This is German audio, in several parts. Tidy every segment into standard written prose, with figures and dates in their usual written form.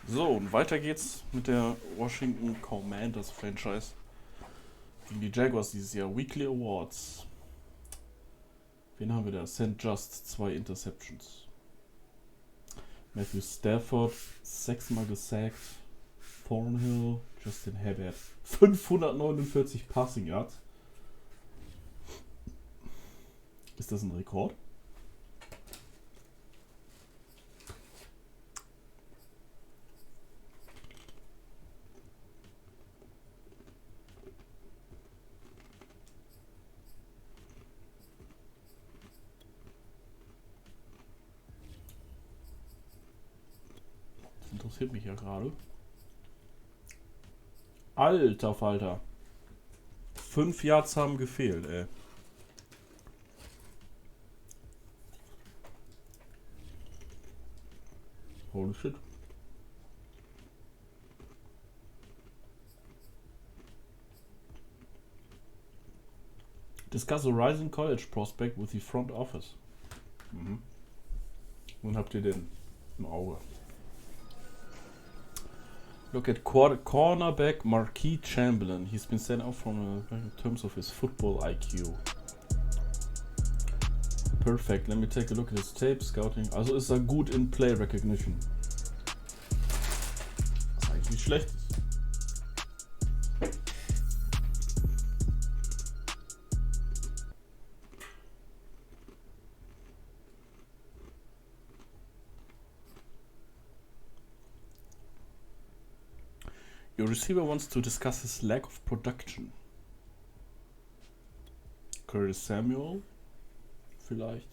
So, und weiter geht's mit der Washington Commanders Franchise gegen die Jaguars dieses Jahr. Weekly Awards. Wen haben wir da? St. Just, 2 Interceptions. Matthew Stafford, 6-mal gesackt. Thornhill, Justin Herbert, 549 Passing Yards. Ist das ein Rekord? Das interessiert mich ja gerade. Alter Falter. 5 Yards haben gefehlt, ey. Holy shit. Discuss a rising college prospect with the front office. Mhm. Nun habt ihr den im Auge. Look at cornerback Marquis Chamberlain. He's been sent out from in terms of his football IQ. Perfect. Let me take a look at his tape, Scouting. Also ist er gut in Play Recognition. Was eigentlich nicht schlecht ist. Your receiver wants to discuss his lack of production. Curtis Samuel? Vielleicht.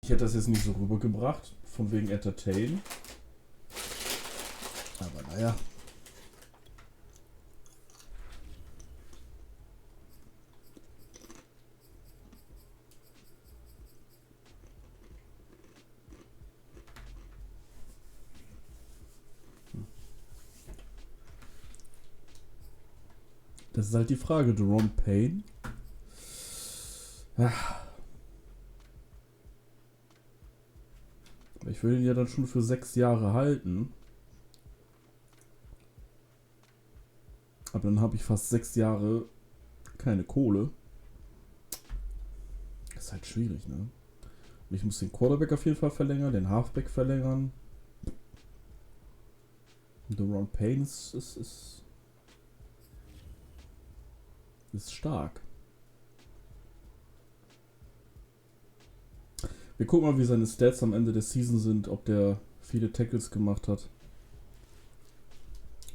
Ich hätte das jetzt nicht so rübergebracht, von wegen Entertain. Aber naja. Das ist halt die Frage, Jerome Payne. Ich will ihn ja dann schon für 6 Jahre halten. Aber dann habe ich fast 6 Jahre keine Kohle. Das ist halt schwierig, ne? Und ich muss den Quarterback auf jeden Fall verlängern, den Halfback verlängern. Jerome Payne ist stark. Wir gucken mal, wie seine Stats am Ende der Season sind, ob der viele Tackles gemacht hat.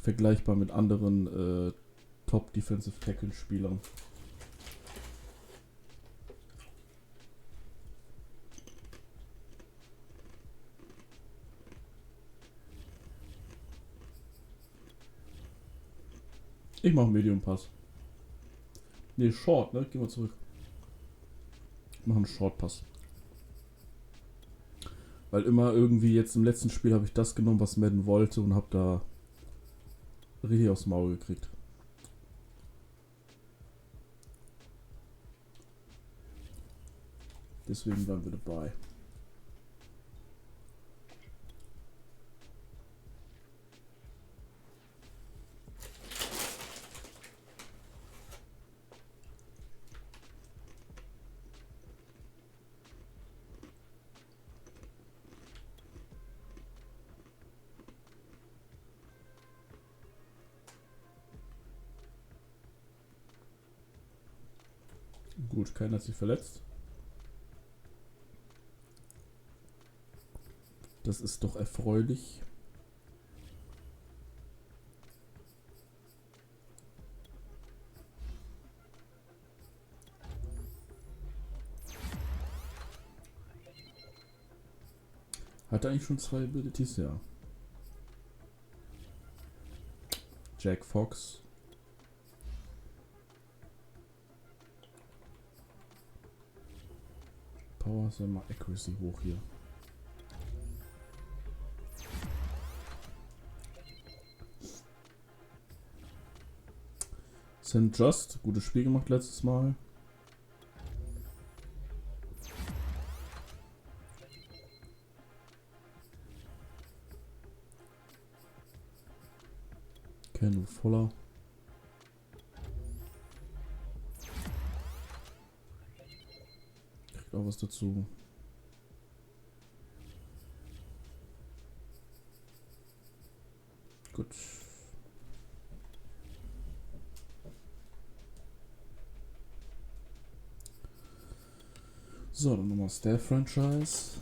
Vergleichbar mit anderen Top Defensive Tackle Spielern. Ich mache Medium Pass. Ne, Short, ne? Gehen wir zurück. Ich mache einen Short Pass. Weil immer irgendwie jetzt im letzten Spiel habe ich das genommen, was Madden wollte und habe da richtig aufs Maul gekriegt. Deswegen bleiben wir dabei. Gut, keiner hat sich verletzt. Das ist doch erfreulich. Hat er eigentlich schon 2 Abilities? Ja. Jack Fox. Power ist ja mal Accuracy hoch hier. St. Just, gutes Spiel gemacht letztes Mal. Ken voller. Kriegt auch was dazu. Gut. So, dann nochmal Staff-Franchise.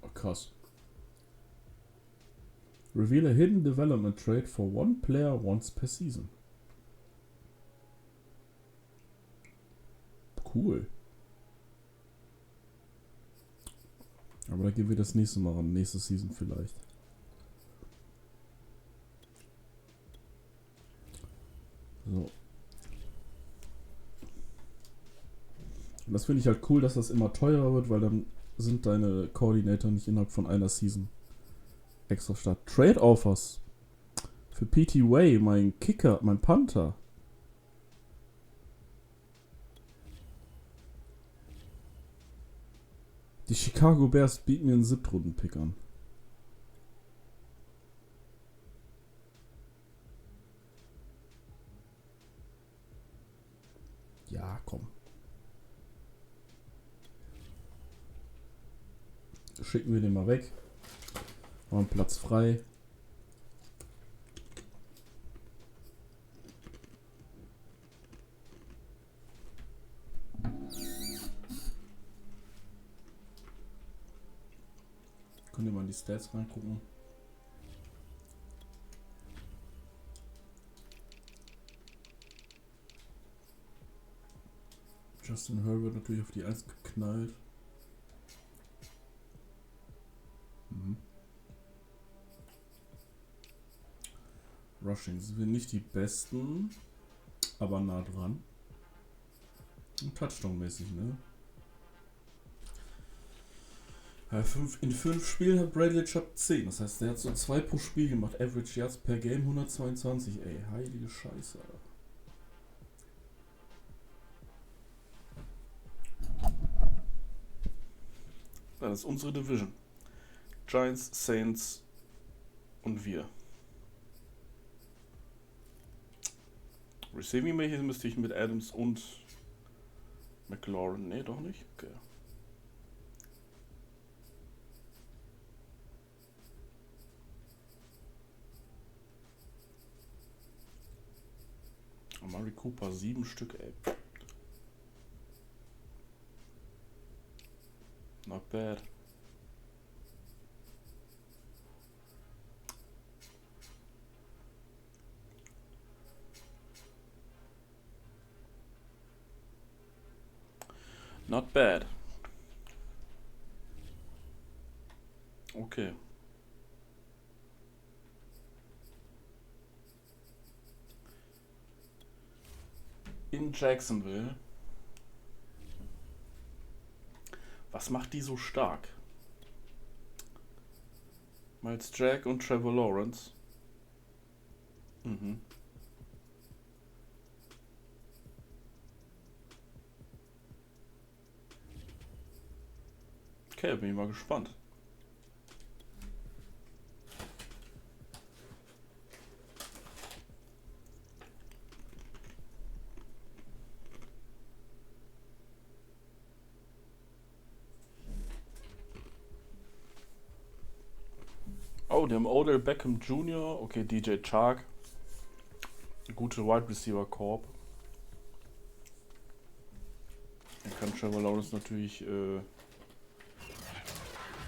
Oh, krass. Reveal a hidden development trait for one player once per season. Cool. Aber da gehen wir das nächste Mal ran. Nächste Season vielleicht. So. Und das finde ich halt cool, dass das immer teurer wird, weil dann sind deine Koordinator nicht innerhalb von einer Season extra Start. Trade Offers. Für PT Way, mein Kicker, mein Panther. Die Chicago Bears bieten mir einen 7-Runden-Pick an. Ja, komm. Schicken wir den mal weg. Machen Platz frei. Könnt ihr mal in die Stats reingucken. Justin Herbert natürlich auf die 1 geknallt. Rushing sind wir nicht die besten, aber nah dran. Touchdown-mäßig, ne? Ja, in 5 Spielen hat Bradley Chubb 10. Das heißt, der hat so 2 pro Spiel gemacht. Average Yards per Game 122. Ey, heilige Scheiße, Alter. Das ist unsere Division. Giants, Saints und wir. Receiving-mäßig müsste ich mit Adams und McLaurin. Nee, doch nicht. Okay. Amari Cooper, 7 Stück, ey. Not bad. Not bad. Okay. In Jacksonville. Was macht die so stark? Miles Jack und Trevor Lawrence. Mhm. Okay, bin ich mal gespannt. Oh, die haben Odell Beckham Jr., okay, DJ Chark. Gute Wide Receiver Corp. Dann kann Trevor Lawrence natürlich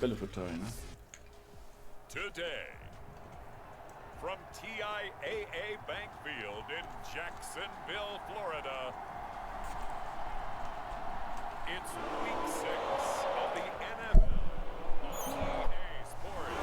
Bälle verteilen. Today, from TIAA Bank Field in Jacksonville, Florida, it's week 6 of the NFL on EA Sports.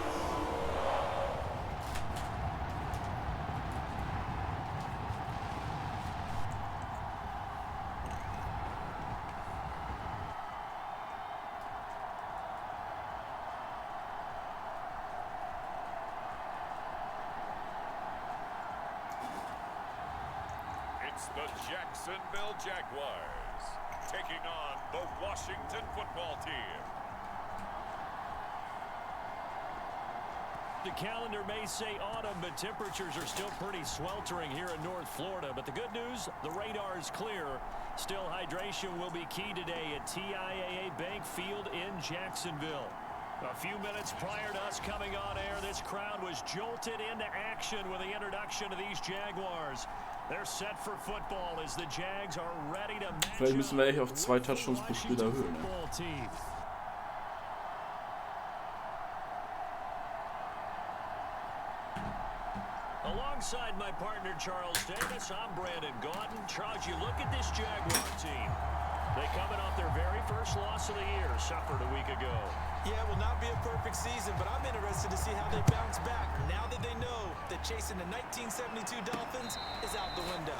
It's the Jacksonville Jaguars taking on the Washington football team. The calendar may say autumn, but temperatures are still pretty sweltering here in North Florida. But the good news, the radar is clear. Still, hydration will be key today at TIAA Bank Field in Jacksonville. A few minutes prior to us coming on air, this crowd was jolted into action with the introduction of these Jaguars. They're set for football as the Jags are ready to match. Vielleicht müssen wir echt auf 2 Touchdowns pro Spiel erhöhen. Team. Alongside my partner Charles Davis, I'm Brandon Gaudin. Charles, you look at this Jaguar team. They coming off their very first loss of the year, suffered a week ago. Yeah, it will not be a perfect season, but I'm interested to see how they bounce back now that they know that chasing the 1972 Dolphins is out the window.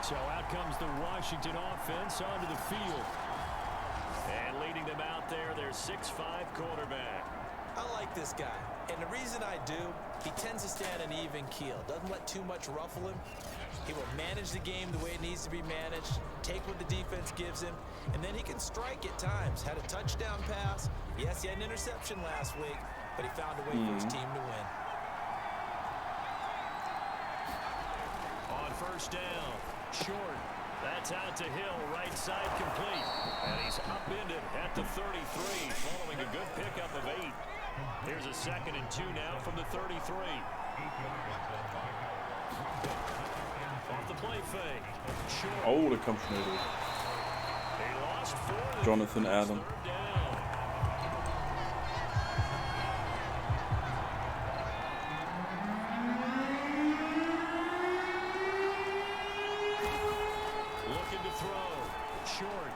So out comes the Washington offense onto the field. And leading them out there, their 6'5" quarterback. I like this guy, and the reason I do, he tends to stand an even keel, doesn't let too much ruffle him. He will manage the game the way it needs to be managed, take what the defense gives him, and then he can strike at times. Had a touchdown pass. Yes, he had an interception last week, but he found a way for his team to win. On first down, short. That's out to Hill, right side complete. And he's upended at the 33, following a good pickup of 8. Here's a 2nd and 2 now from the 33. Off the play fake. Short. Oh, der kommt schnell durch. He lost 4. Jonathan Adam. Looking to throw. Short.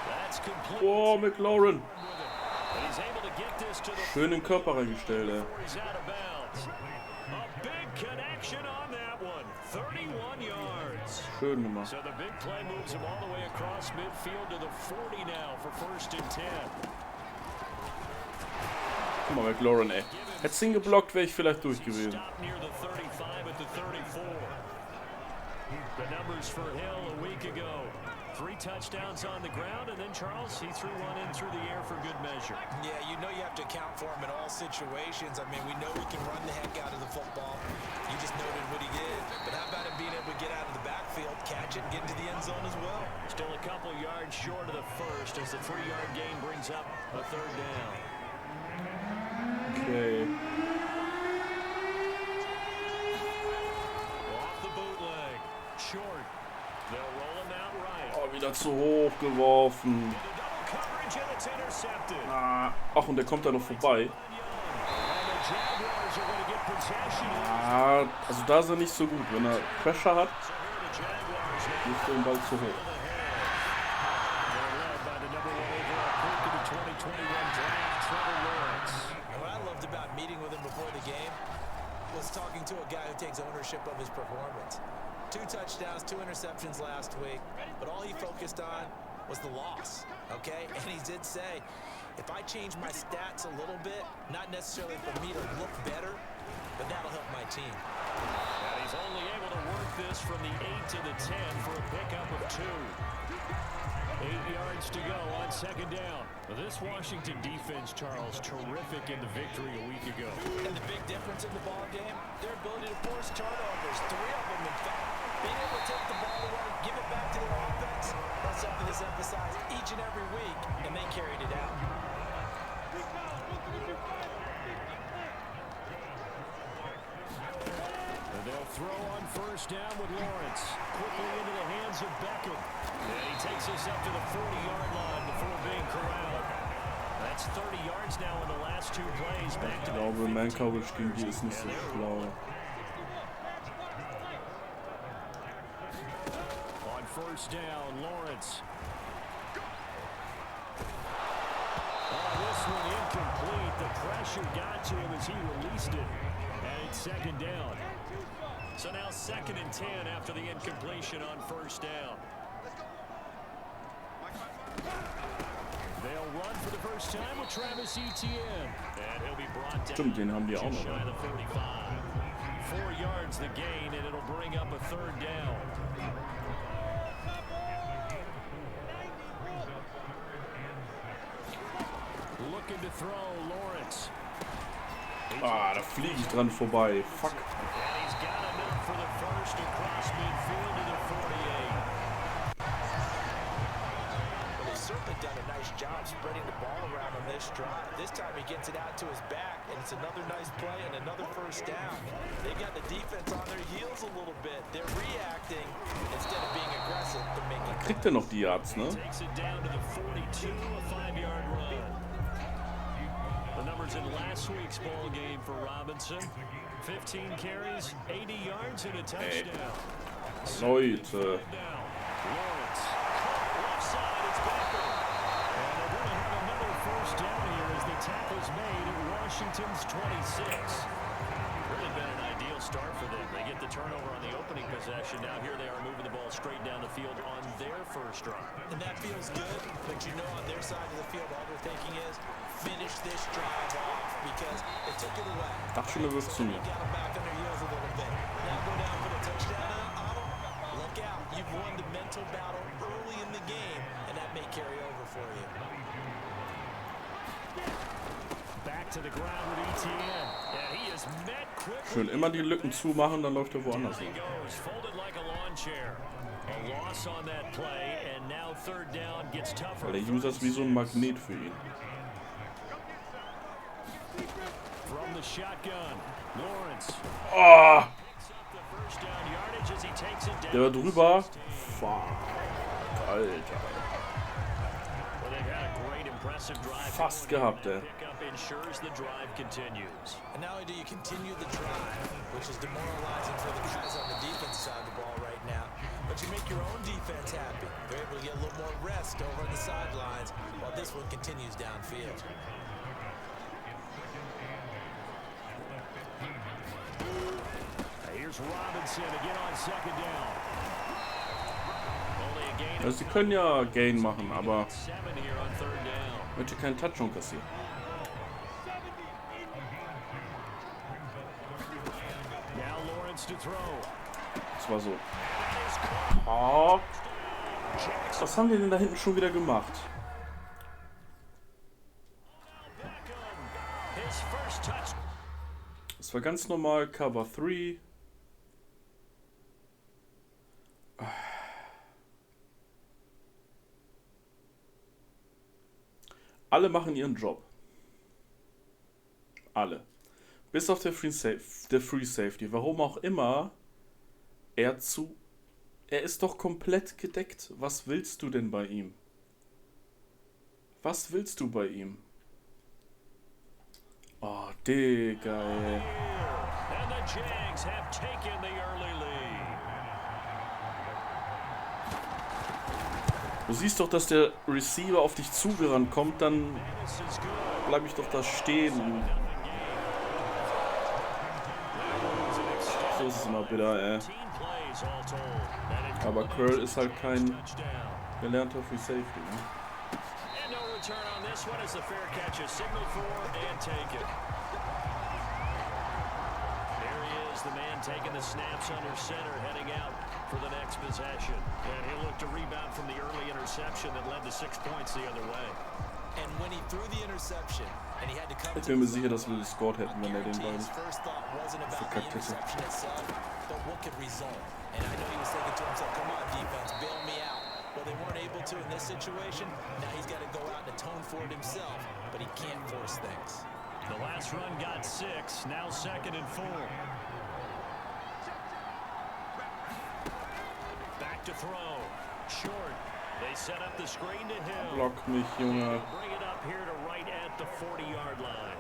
That's complete. Oh, McLaurin. And he's able to get this to the Schön den Körper reingestellt, ey. He's out of bounds. A big connection on that one. 31 yards. Schön gemacht. So the big play moves him all the way across midfield to the 40 now for 1st and 10. Guck mal, McLaurin, ey. Hättest ihn geblockt, wäre ich vielleicht durch gewesen. Stop near the 35 at the 34. The numbers for Hill a week ago. 3 touchdowns on the ground, and then Charles, he threw one in through the air for good measure. Yeah, you know you have to account for him in all situations. I mean, we know he can run the heck out of the football. You just noted what he did. But how about him being able to get out of the backfield, catch it, and get into the end zone as well? Still a couple yards short of the first as the 3-yard gain brings up a 3rd down. Okay. Off the bootleg. Short. They'll roll him out right. Oh, wieder zu hoch geworfen. Into double coverage and it's intercepted. Ah, ach, und der kommt da noch vorbei. And the Jaguars are going to get possession. Ah, also da ist er nicht so gut. Wenn er Pressure hat, So here the Jaguars now. ist der Ball zu hoch. They're led by the number 1 overall pick in the 2021 draft, Trevor Lawrence. And what I loved about meeting with him before the game was talking to a guy who takes ownership of his performance. 2 touchdowns, 2 interceptions last week, but all he focused on was the loss, okay? And he did say, if I change my stats a little bit, not necessarily for me to look better, but that'll help my team. And he's only able to work this from the 8 to the 10 for a pickup of 2. 8 yards to go on 2nd down. This Washington defense, Charles, terrific in the victory a week ago. And the big difference in the ball game, their ability to force turnovers, 3 of them in fact. Being able to take the ball away, give it back to their offense, that's something that's emphasized each and every week, and they carried it out. And they'll They'll throw on first down with Lawrence. Quickly into the hands of Beckham. And he takes us up to the 40-yard line before being corralled. That's 30 yards now in the last 2 plays. Back to Ich glaube, Man-Coverage gegen die ist nicht so schlau. On first down, Lawrence. This one incomplete. The pressure got to him as he released it. And it's second down. So now 2nd and 10 after the incompletion on first down. They'll run for the first time with Travis Etienne. And he'll be brought down. Stimmt, den haben die auch just noch. shy of the 45. 4 yards the gain, and it'll bring up a 3rd down. Looking to throw, Lawrence. Ah, da fliege ich dran vorbei. Fuck. And he's got enough for the first across midfield to the 48. Well, they've certainly done a nice job spreading the ball around on this drive. This time he gets it out to his back, and it's another nice play and another first down. They got the defense on their heels a little bit. They're reacting instead of being aggressive. They're making Kriegt er noch die Yards, ne? Takes it down to the 42, a 5-yard run. The numbers in last week's bowl game for Robinson. 15 carries, 80 yards, and a touchdown. Leute. Lawrence. Left side, it's Becker. And they're going to have another first down here as the tackle's made at Washington's 26. Really been an ideal start for them. They get the turnover on the opening possession. Now here they are moving the ball straight down the field on their first drive. And that feels good, but you know on their side of the field all they're thinking is finish this drive off because they took it away. Dachschule wirft zu mir. Got them back on their heels a little bit. Now go down for the touchdown. Look out. You've won the mental battle early in the game, and that may carry over for you. Back to the ground with Etienne. And he is met quickly. Schön immer die Lücken zumachen, dann läuft er woanders He hin. goes, folded like a lawn chair. A loss on that play, and now 3rd down gets tougher. Weil der User ist wie so ein Magnet für ihn. From the shotgun, Lawrence. Oh, Picks up the first down yardage as he takes it down. der war drüber. Fuck. Alter. Well, they've had a great, impressive drive. Fast gehabt, ey. Pickup ensures the drive continues. And not only do you continue the drive, which is demoralizing for the guys on the defense side of the ball right now, but you make your own defense happy. They're able to get a little more rest over on the sidelines while this one continues downfield. Here's Robinson again on 2nd down. Only a gain Also sie können ja Gain machen, aber of 7 here on 3rd down. möchte keinen Touchdown kassieren. Now Lawrence to throw. Das war so. Oh. Was haben die denn da hinten schon wieder gemacht? His first touch. Das war ganz normal Cover 3. Alle machen ihren Job. Alle. Bis auf der Free Safety. Warum auch immer er ist doch komplett gedeckt. Was willst du denn bei ihm? Was willst du bei ihm? Oh, Digga, ey. And the Jags have taken the early lead. Du siehst doch, dass der Receiver auf dich zugerannt kommt, dann This is good. bleib ich doch da stehen. So ist es immer bitter, ey. 18 plays all told. And it Aber Curl ist halt kein touchdown. gelernter Free Safety. Ne? And no return on this one as the fair catch is signaled for and taken. There he is, the man taking the snaps under center, heading out for the next possession. And he'll look to rebound from the early interception that led to 6 points the other way. And when he threw the interception, and he had to come Ich bin mir sicher, dass wir gescored hätten, wenn er den guarantee Ball his first thought wasn't about the verkackt hätte. interception itself, but what could result. And I know he was thinking to himself, come on, defense, bail me out. Well, they weren't able to in this situation. Now he's got to go out and atone for it himself, but he can't force things. The last run got 6, now 2nd and 4. throw. Short. They set up the screen to Hill. Block mich, Junge. Bring it up here to right at the 40-yard line.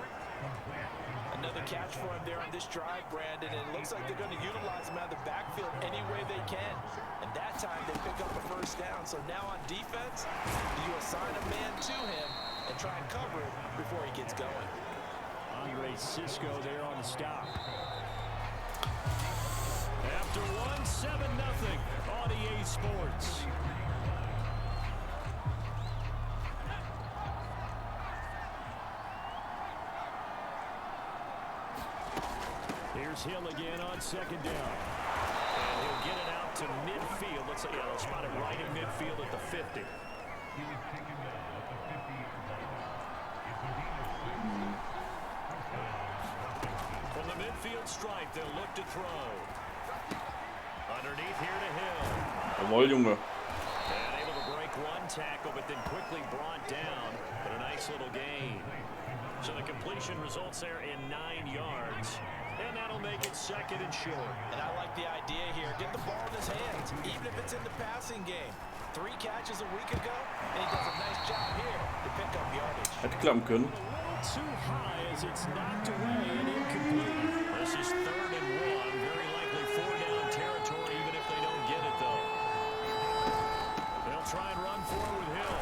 Another catch for him there on this drive, Brandon. And it looks like they're going to utilize him out of the backfield any way they can. And that time they pick up a first down. So now on defense, you assign a man to him and try and cover it before he gets going. Andre Cisco there on the stop. After 1, 7-0 on EA Sports. Here's Hill again on second down. And he'll get it out to midfield. Looks like they'll spot it right in midfield at the 50. From the midfield stripe, they'll look to throw. Underneath here to Hill. Jawohl, Junge. And able to break one tackle, but then quickly brought down. But a nice little gain. So the completion results there in 9 yards. And that'll make it second and short. And I like the idea here. Get the ball in his hands, even if it's in the passing game. 3 catches a week ago, and he does a nice job here to pick up yardage. Hätte klappen können. A little too high as it's knocked away and incomplete. This is 3rd and 1. Very likely 4-down territory, even if they don't get it, though. They'll try and run forward with Hill.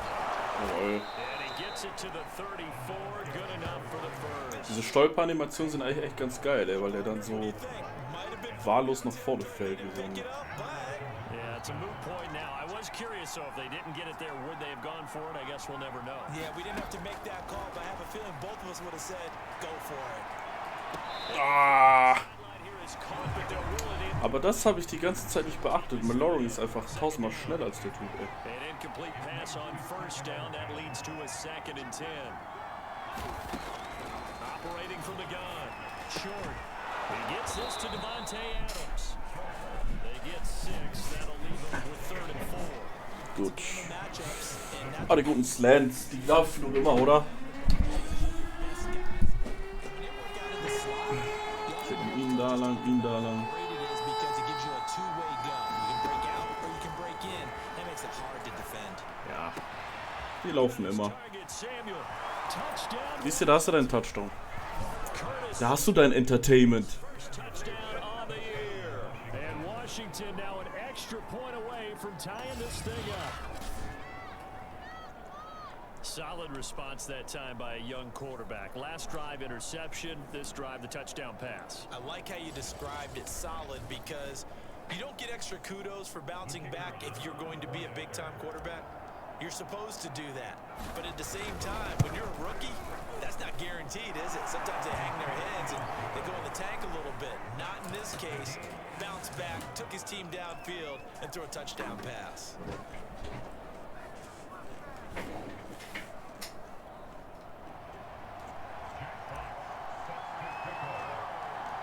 Jawohl. And he gets it to the 34. Good enough for the first. Diese Stolperanimationen sind eigentlich echt ganz geil, ey, weil der dann so wahllos nach vorne fällt. Yeah, it's a moot point now. I was curious, so if they didn't get it there, would they have gone for it? I guess we'll never know. Yeah, we didn't have to make that call, but I have a feeling both of us would have said, go for it. Ah! Aber das habe ich die ganze Zeit nicht beachtet. Mallory ist einfach 1000-mal schneller als der Typ, ey. An incomplete pass on first down. That leads to a 2nd and 10. Operating from the gun. Short. He gets this to Devontae Adams. They get 6. That'll leave them with 3rd and 4. Gut. Ah, die guten Slants, die laufen nun immer, oder? Ihn da lang, ihn da lang. Ja, die laufen immer. Siehst du, da hast du deinen Touchdown. Da hast du dein Entertainment. Washington now an extra point away from tying this thing up. Solid response that time by a young quarterback. Last drive interception, this drive the touchdown pass. I like how you described it solid because you don't get extra kudos for bouncing back if you're going to be a big-time quarterback. You're supposed to do that. But at the same time, when you're a rookie, that's not guaranteed, is it? Sometimes they hang their heads and they go in the tank a little bit. Not in this case. Bounce back, took his team downfield, and threw a touchdown pass.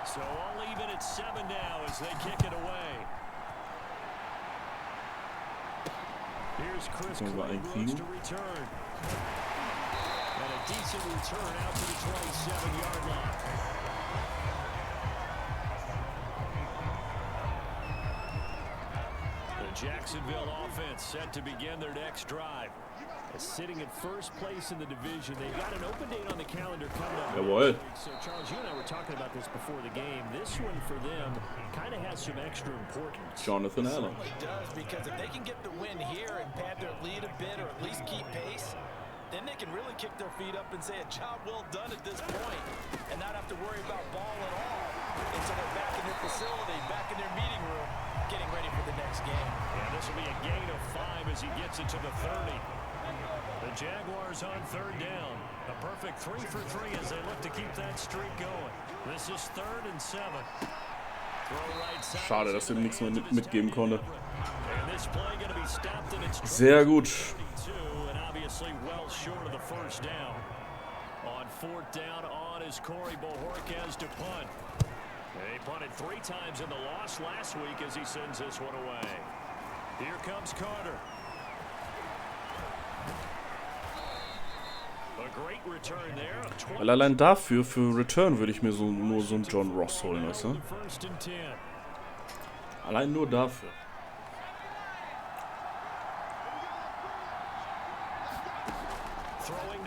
So all even at 7 now as they kick it away. Here's Chris Brooks to return. And a decent return out to the 27-yard line. The Jacksonville offense set to begin their next drive. Sitting at first place in the division. They've got an open date on the calendar coming up. Jawohl. So, Charles, you and I were talking about this before the game. This one for them kind of has some extra importance. Jonathan Allen. It does, because if they can get the win here and pad their lead a bit or at least keep pace, then they can really kick their feet up and say a job well done at this point and not have to worry about ball at all until they're back in their facility, back in their meeting room, getting ready for the next game. Yeah, this will be a gain of 5 as he gets it to the 30. The Jaguars on 3rd down. A perfect 3 for 3 as they look to keep that streak going. This is 3rd and 7. Schade, dass er nichts mehr mitgeben konnte. Sehr gut. Well short of the first down. On 4th down on is Corey Bojorquez to punt. He punted 3 times in the loss last week as he sends this one away. Here comes Carter. Weil allein dafür, für Return, würde ich mir nur so einen John Ross holen, weißt du? Allein nur dafür.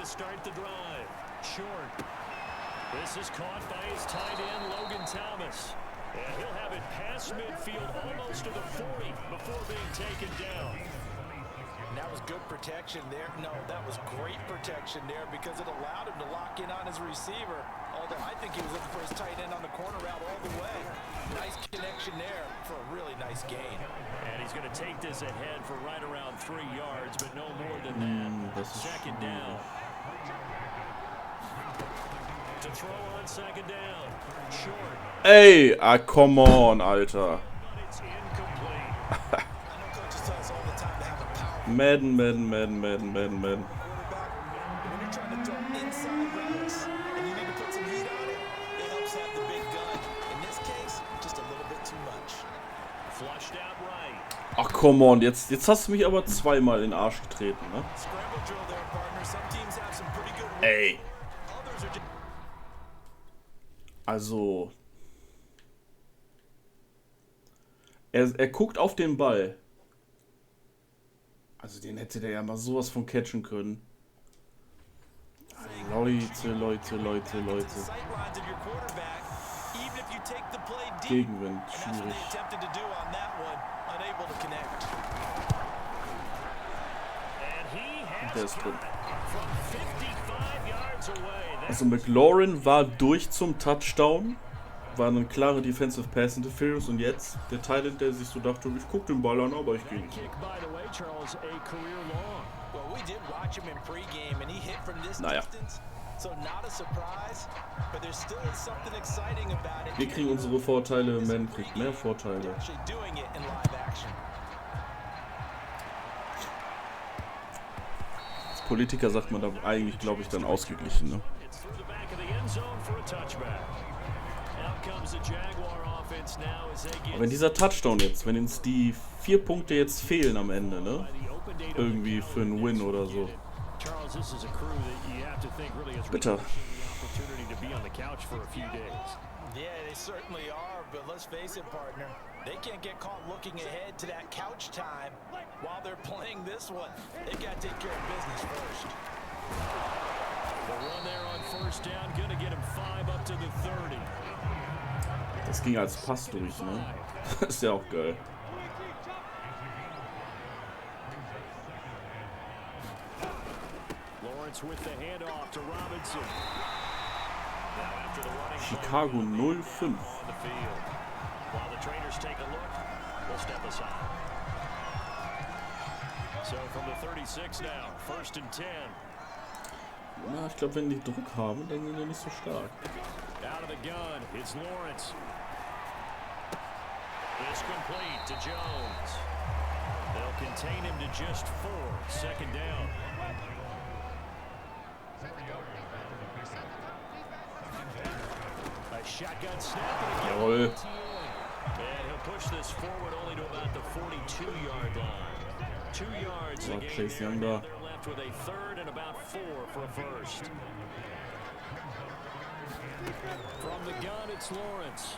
to start the drive. Short. This is caught by his tight end, Logan Thomas. And he'll have it past midfield almost to the 40 before being taken down. And that was good protection there. No, that was great protection there because it allowed him to lock in on his receiver. Although I think he was looking for his tight end on the corner route all the way. Nice connection there for a really nice gain. And he's going to take this ahead for right around 3 yards, but no more than that. Second down. To throw on second down. Short. Ey, come on, Alter. It's incomplete. Madden. When you're trying to throw inside routes and you need to put some heat on it, it helps have the big gun. In this case, just a little bit too much. Flushed out right. Ach, come on, jetzt hast du mich aber zweimal in den Arsch getreten, ne? Scramble drill there, partner. Some teams have some pretty good rules. Ey. Others are just Also. Er guckt auf den Ball. Also den hätte der ja mal sowas von catchen können. Leute. Gegenwind, schwierig. Der ist drin. Also McLaurin war durch zum Touchdown. War eine klare Defensive Pass Interference und jetzt der Thailand, der sich so dachte, ich guck den Ball an, aber ich gehe nicht. Naja. Wir kriegen unsere Vorteile, Man kriegt mehr Vorteile. Als Politiker sagt man da eigentlich, glaube ich, dann ausgeglichen, ne? Aber wenn dieser Touchdown jetzt, wenn uns die 4 Punkte jetzt fehlen am Ende, ne? Irgendwie für einen Win oder so. Bitter. Yeah, they certainly are, but let's face it, partner. They can't get caught looking ahead to that couch time while they're playing this one. They've got to take care of business first. The run there on first down, gonna get him 5 up to the 30. Das ging als Pass durch, ne? Das ist ja auch geil. Lawrence with the handoff to Robinson. Chicago 0-5. While the trainers take a look, we'll step aside. So from the 36 now, first and 10. Na, ich glaube, wenn die Druck haben, dann sind die nicht so stark. Out of the gun, it's Lawrence. It's complete to Jones. They'll contain him to just 4. Second down. A shotgun snap. Jawohl. And he'll push this forward only to about the 42-yard line. 2 yards to gain Chase here. Young Now da. they're left with a third and about 4 for a first. From the gun, it's Lawrence.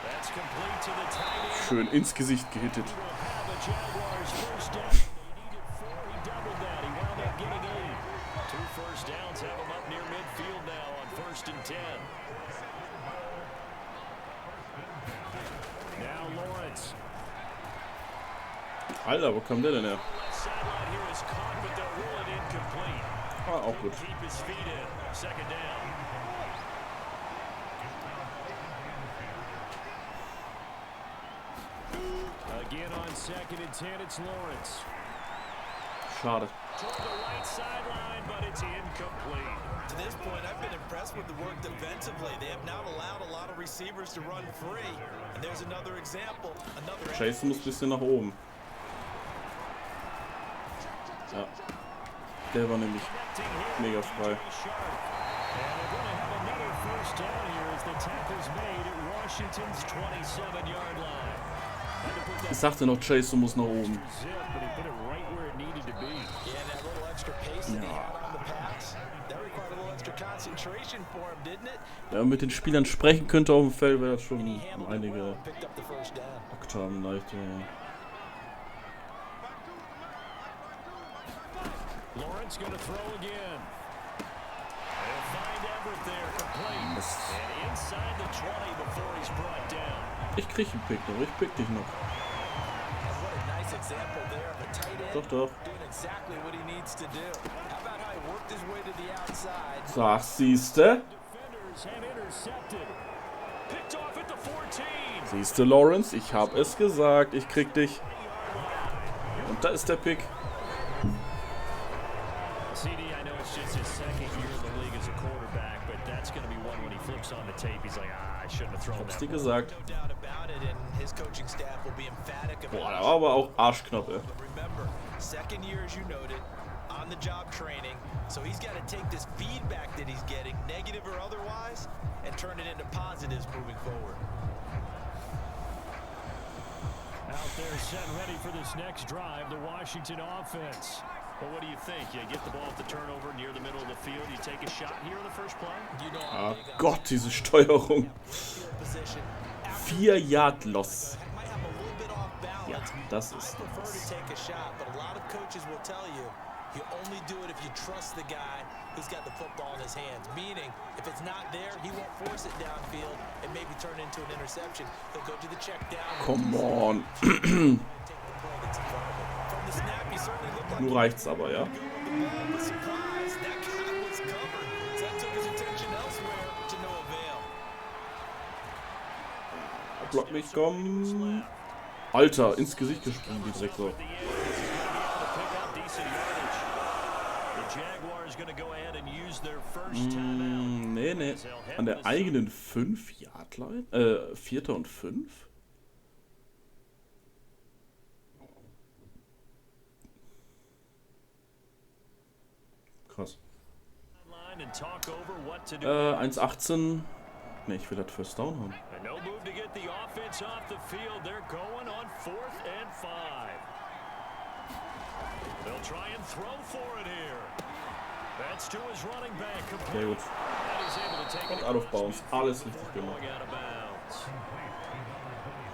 That's complete to the tight end. Schön ins Gesicht gehittet. He will have a Jaguars first down. He needed 4. He doubled that. He wound up getting 8. 2 first downs have him up near midfield now on first and 10. Now Lawrence. Alter, wo kam der denn her? Sideline here is caught, but they'll rule it incomplete. Ah, auch gut. Keep his feet in. Second down. Again on second and 10, it's Lawrence. Schade. Toward the right sideline, but it's incomplete. To this point, I've been impressed with the work defensively. They have not allowed a lot of receivers to run free. And there's another example. Chase muss ein bisschen nach oben. Ja. Der war nämlich mega frei. Ich sagte noch, Chase muss nach oben. Ja, mit den Spielern sprechen könnte auf dem Feld, wäre das schon um einige Oktaven leichter. Lawrence going to throw again. They'll find Everett there, complete. Mist. And inside the 20 before he's brought down. Ich krieg einen Pick noch, ich pick dich noch. What a nice example there of a tight end Doch, doch. doing exactly what he needs to do. How about how he worked his way to the outside? So, siehste. Defenders have intercepted. Picked off at the 14. Siehste, Lawrence, ich hab es gesagt, ich krieg dich. Und da ist der Pick. CD, I know it's just his second year in the league as a quarterback, but that's going to be one when he flips on the tape. He's like, I shouldn't have thrown Hab's that. dir gesagt. No doubt about it, and his coaching staff will be emphatic about Boah, it. da war aber auch Arschknoppe. But remember, second year, as you noted, on the job training, so he's got to take this feedback that he's getting, negative or otherwise, and turn it into positives moving forward. Out there set ready for this next drive, the Washington offense. But what do you think? You get the ball at the turnover near the middle of the field, you take a shot here in the first play? You know Ah how big Gott, diese Steuerung. field position. 4 Yard Loss. Might have a little bit off balance. Ja, das ist I prefer to was. take a shot, but a lot of coaches will tell you you only do it if you trust the guy who's got the football in his hands. Meaning, if it's not there, he won't force it downfield and maybe turn into an interception. He'll go to the check down. Come on. Take the play that's in front of him. From the snap, he certainly looked like Nur reicht's aber, ja. the surprise. That guy was covered. So that took his attention elsewhere to no avail. Block mich, komm. Alter, ins Gesicht gesprungen, die Drecksau. Nee, nee. An der eigenen 5-Yard-Line? 4. und 5? Krass. 1,18. Ne, ich will das First Down haben. No move to get the offense off the field. They're going on 4th and 5. They'll try and throw for it here. That's to his running back. Sehr gut. And he's able to take Und it out of bounds. Alles richtig gemacht. going out of bounds.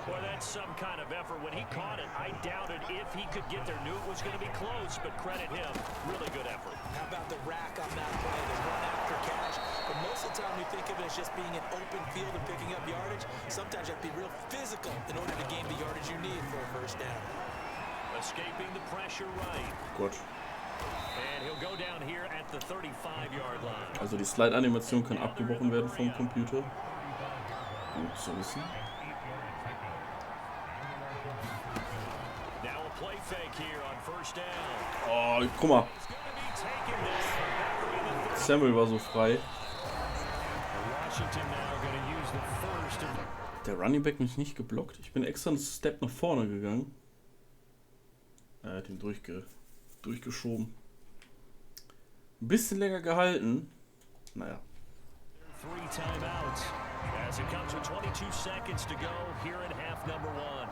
Boy, that's some kind of effort. When he caught it, I doubted if he could get there. Knew it was going to be close, but credit him. Really good effort. How about the rack on that play, the run after catch? But most of the time we think of it as just being an open field and picking up yardage. Sometimes you have to be real physical in order to gain the yardage you need for a first down. Escaping the pressure right. Gut. And he'll go down here at the 35-yard line. Also die Slide-Animation kann abgebrochen werden vom Computer. Gut zu wissen. Now a play fake here on first down. Oh, guck mal. He's going to be taken down. Samuel war so frei. Washington now going to use the first. Der Running Back mich nicht geblockt. Ich bin extra einen Step nach vorne gegangen. Er hat ihn durchgeschoben. Ein bisschen länger gehalten. Naja. 3 timeouts as it comes with 22 seconds to go here in half number 1.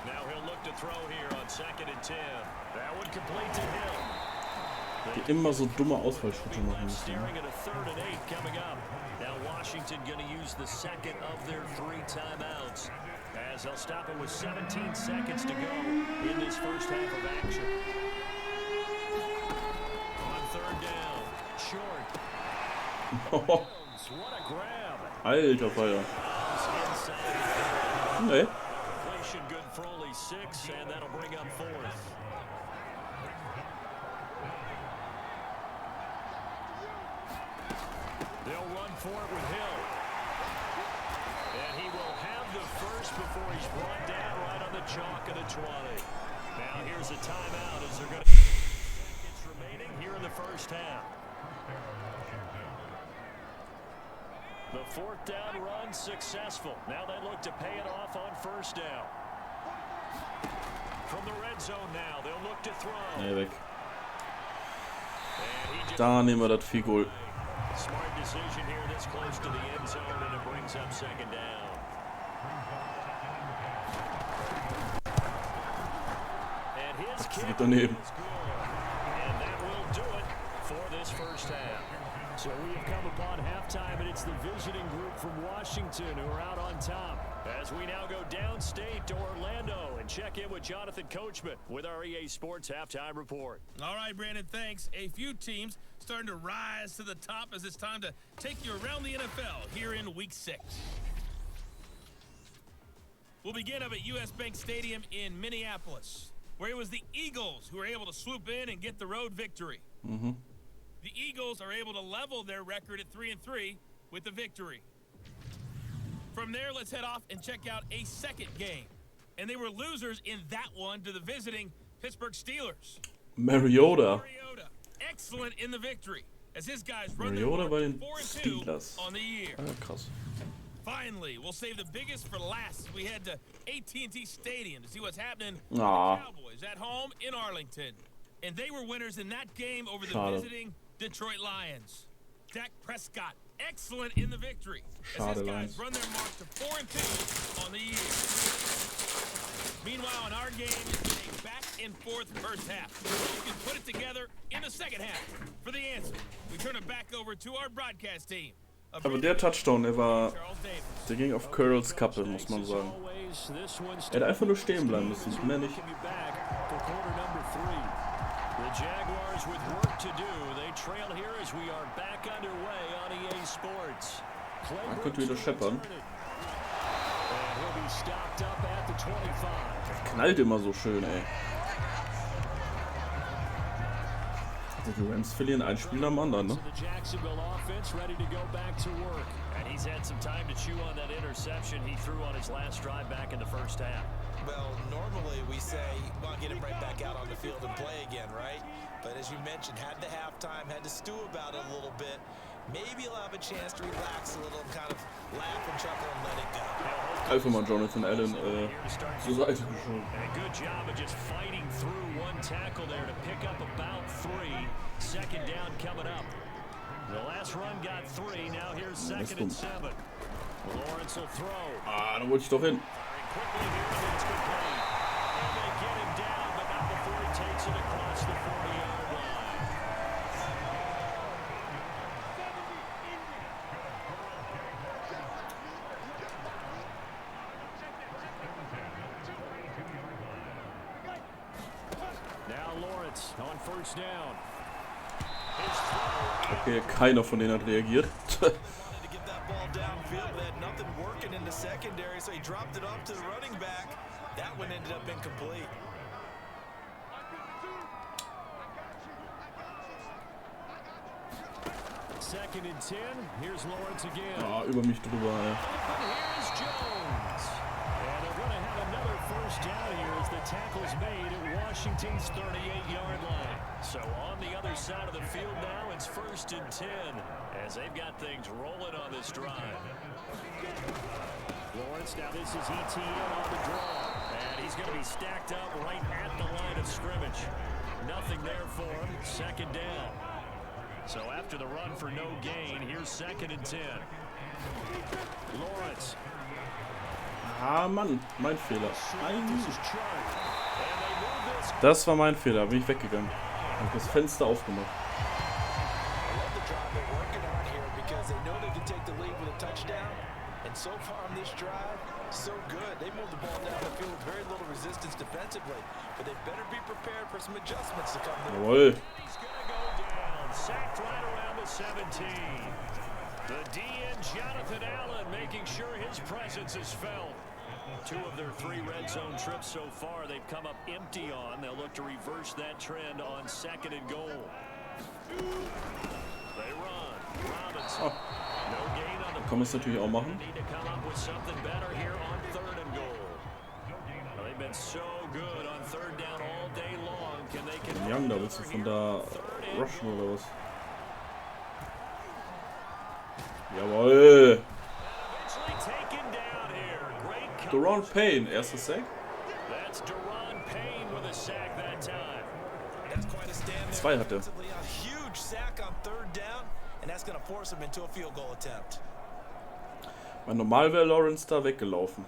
Now he'll look to throw here on 2nd and 10. That one complete to him. Die immer so dumme Ausfallschritte machen müssen. Staring at a 3rd and 8 coming up. Now Washington going to use the second of their 3 timeouts as they'll stop it with 17 seconds to go in this first half of action. On 3rd down, short. What a grab. Alter Feier. Nee. Completion good for only 6, and that'll bring up 4th. They'll run for it with Hill. And he will have the first before he's brought down right on the chalk of the 20. Now here's a timeout as they're going to seconds remaining here in the first half. The 4th down run successful. Now they look to pay it off on first down. From the red zone now, they'll look to throw. Nee, weg. And he just Da nehmen wir das Field Goal. smart decision here this close to the end zone, and it brings up 2nd down. And his Das kick geht daneben. is good. And that will do it for this first half. So we have come upon halftime, and it's the visiting group from Washington who are out on top. As we now go downstate to Orlando and check in with Jonathan Coachman with our EA Sports Halftime Report. All right, Brandon, thanks. A few teams starting to rise to the top as it's time to take you around the NFL here in Week 6. We'll begin up at US Bank Stadium in Minneapolis, where it was the Eagles who were able to swoop in and get the road victory. The Eagles are able to level their record at 3-3 with the victory. From there, let's head off and check out a second game. And they were losers in that one to the visiting Pittsburgh Steelers. Mariota. Excellent in the victory as his guys run Mariota bei their den 4-2 Steelers. on the year. Krass. Finally, we'll save the biggest for last as we head to AT&T Stadium to see what's happening with the Cowboys at home in Arlington. And they were winners in that game over the visiting Detroit Lions. Dak Prescott, excellent in the victory as his guys run their mark to 4-2 on the year. Meanwhile, in our game, it's been a back-and-forth first half. You can put it together in the second half. For the answer, we turn it back over to our broadcast team. Aber der Touchdown, der ging auf Curls Kappe, muss man sagen. Er hätte einfach nur stehen bleiben müssen, mehr nicht. The Jaguars with work to do. They trail here as we are back underway on EA Sports. Man könnte wieder scheppern. Der knallt immer so schön, ey. Also die Rams verlieren ein Spiel nach dem anderen, ne? Jacksonville offense ready to go back to work. And he's had some time to chew on that interception he threw on his last drive back in the first half. Well, normally we say, well, get him right back out on the field and play again, right? But as you mentioned, had the halftime, had to stew about it a little bit. Maybe he'll have a chance to relax a little and kind of laugh and chuckle and let it go. Einfach mal Jonathan Allen zur Seite geschoben. And a good job of just fighting through one tackle there to pick up about 3. Second down coming up. The last run got 3. Now here's second and 7. Lawrence will throw. Ah, da wollte ich doch hin. Quickly here, but it's complete. And they get him down, but not before he takes it across the 40-yard line. Now Lawrence on first down. Okay, keiner von denen hat reagiert. Downfield, they had nothing working in the secondary, so he dropped it off to the running back. That one ended up incomplete. Second and 10. Here's Lawrence again. Ah, über mich drüber, ey. Here's Jones. And they're going to have another first down here as the tackle's made at Washington's 38-yard line. So on the other side of the field now, it's first and 10 as they've got things rolling on this drive. Lawrence, now this is ETN on the draw. And he's going to be stacked up right at the line of scrimmage. Nothing there for him. Second down. So after the run for no gain, here's second and 10. Lawrence. Ah, Mann, mein Fehler. Das war mein Fehler, bin ich weggegangen. Hab das Fenster aufgemacht. And so far on this drive, so good. They moved the ball down the field with very little resistance defensively, but they better be prepared for some adjustments to come their way. He's going to go down, sacked right around the 17. The DN, Jonathan Allen, making sure his presence is felt. 2 of their 3 red zone trips so far, they've come up empty on. They'll look to reverse that trend on second and goal. They run. Robinson. No gain on the Kann man es natürlich auch machen. need to come up with something better here on third and goal. Well, they've been so good on third down all day long. Can they convert Young, da willst du von da rushen oder was? Jawohl! eventually taken down here? Great Deron Payne, erster Sack. That's Deron Payne with a sack that time. That's quite a stand there. 2 hat er. A huge sack on third down, and that's going to force him into a field goal attempt. Weil normal wäre Lawrence da weggelaufen.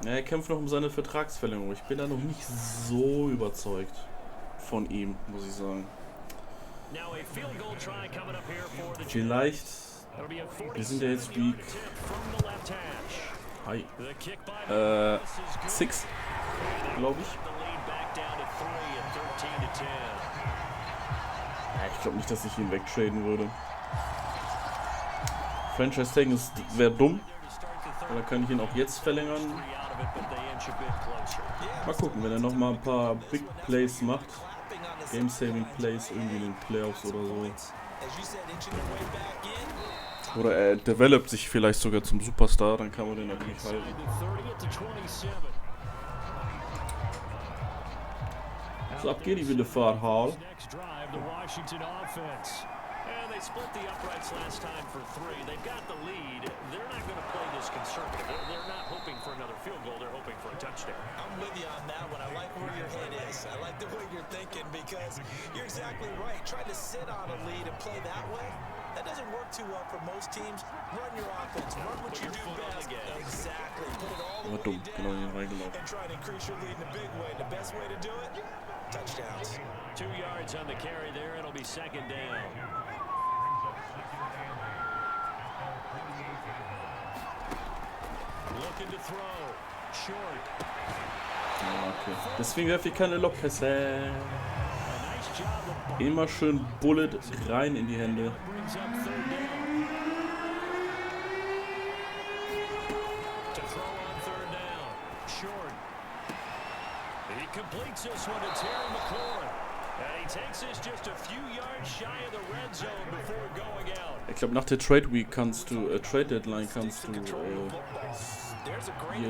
Ja, er kämpft noch um seine Vertragsverlängerung. Ich bin da noch nicht so überzeugt von ihm, muss ich sagen. Now a field goal try coming up here for the Vielleicht Wir sind ja jetzt Week 6, glaube ich. Ja, ich glaube nicht, dass ich ihn wegtraden würde. Franchise Tag wäre dumm. Oder kann ich ihn auch jetzt verlängern? Mal gucken, wenn er noch mal ein paar Big Plays macht. Game-Saving Plays irgendwie in den Playoffs oder so. Oder er developt sich vielleicht sogar zum Superstar, dann kann man den natürlich halten. So, ab geht die wilde Fahrt, Hall. They split the uprights last time for 3. They've got the lead. They're not going to play this conservative. They're not hoping for another field goal. They're hoping for a touchdown. I'm with you on that one. I like where your head is. I like the way you're thinking because you're exactly right. Trying to sit on a lead and play that way, that doesn't work too well for most teams. Run your offense. Run what you do best. Exactly. Put it all the way down and try to increase your lead in a big way. The best way to do it, touchdowns. 2 yards on the carry there. It'll be second down. Looking to throw. Short. Okay. Deswegen werfe ich keine Lobpässe. Immer schön Bullet rein in die Hände. He completes this one to Terry McLaurin. And he takes this just a few yards shy of the red zone before going out. Ich glaube, nach der Trade Week kannst du, Trade Deadline kannst du hier in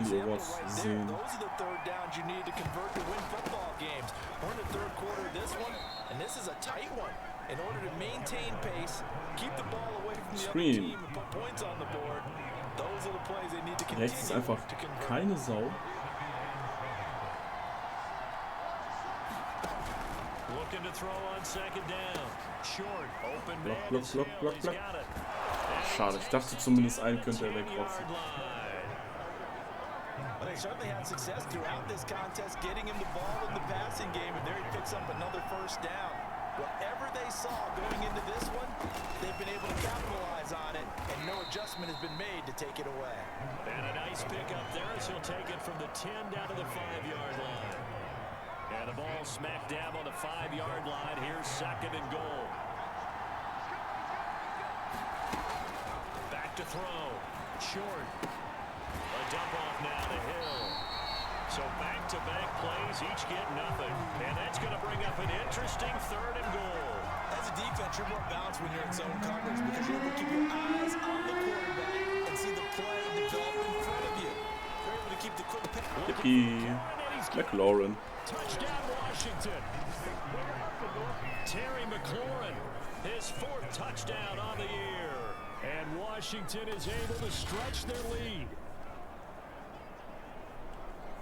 die Awards sehen. Those are the third downs you need to convert to win football games. We're in the third quarter of this one, and this is a tight one. In order to maintain pace, keep the ball away from the other team and put points on the board. Those are the plays they need to continue. Rechts ist einfach keine Sau. Looking to throw on second down. Short, open man. Block. Schade, ich dachte zumindest einen könnte er wegrotzen. But they certainly had success throughout this contest, getting him the ball in the passing game, and there he picks up another first down. Whatever they saw going into this one, they've been able to capitalize on it, and no adjustment has been made to take it away. And a nice pickup there as he'll take it from the 10 down to the 5-yard line. And the ball smack dab on the 5-yard line. Here's second and goal. Back to throw. Short. A dump off now to Hill. So back-to-back plays, each get nothing. And that's going to bring up an interesting third and goal. As a defense, you're more balanced when you're in zone coverage because you're able to keep your eyes on the quarterback and see the play develop in front of you. You're able to keep the quick pick. Yippee. McLaurin. Touchdown Washington. Terry McLaurin, his 4th touchdown on the year. And Washington is able to stretch their lead.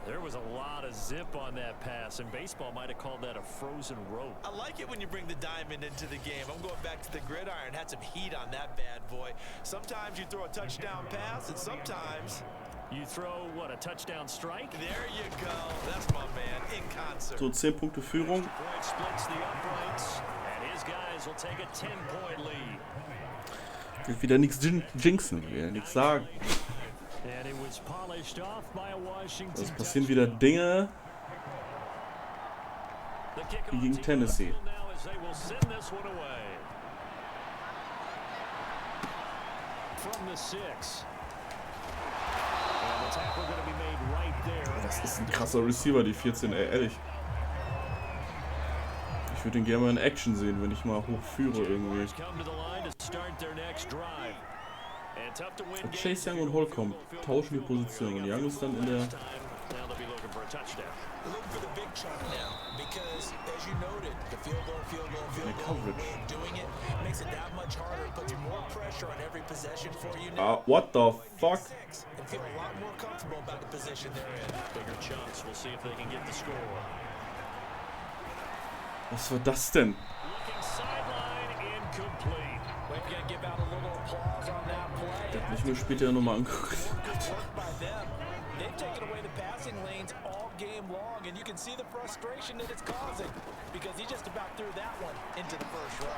There was a lot of zip on that pass, and baseball might have called that a frozen rope. I like it when you bring the diamond into the game. I'm going back to the gridiron. Had some heat on that bad boy. Sometimes you throw a touchdown pass, and sometimes you throw, what, a touchdown strike? There you go. That's my man, in concert. So 10 Punkte Führung. Point splits the uprights, and his guys will take a 10-point lead. Ich will wieder nichts jinxen, will nichts sagen. Es passieren wieder Dinge wie gegen Tennessee. Das ist ein krasser Receiver, die 14, ehrlich. Ich würde ihn gerne mal in Action sehen, wenn ich mal hochführe irgendwie. Chase Young und Holcomb tauschen die Position und Young ist dann in der Coverage. Ah, what the fuck? Was war das denn? Der hat mich mir später nochmal angeguckt. They've taken away the passing lanes all game long, and you can see the frustration that it's causing because he just about threw that one into the first row.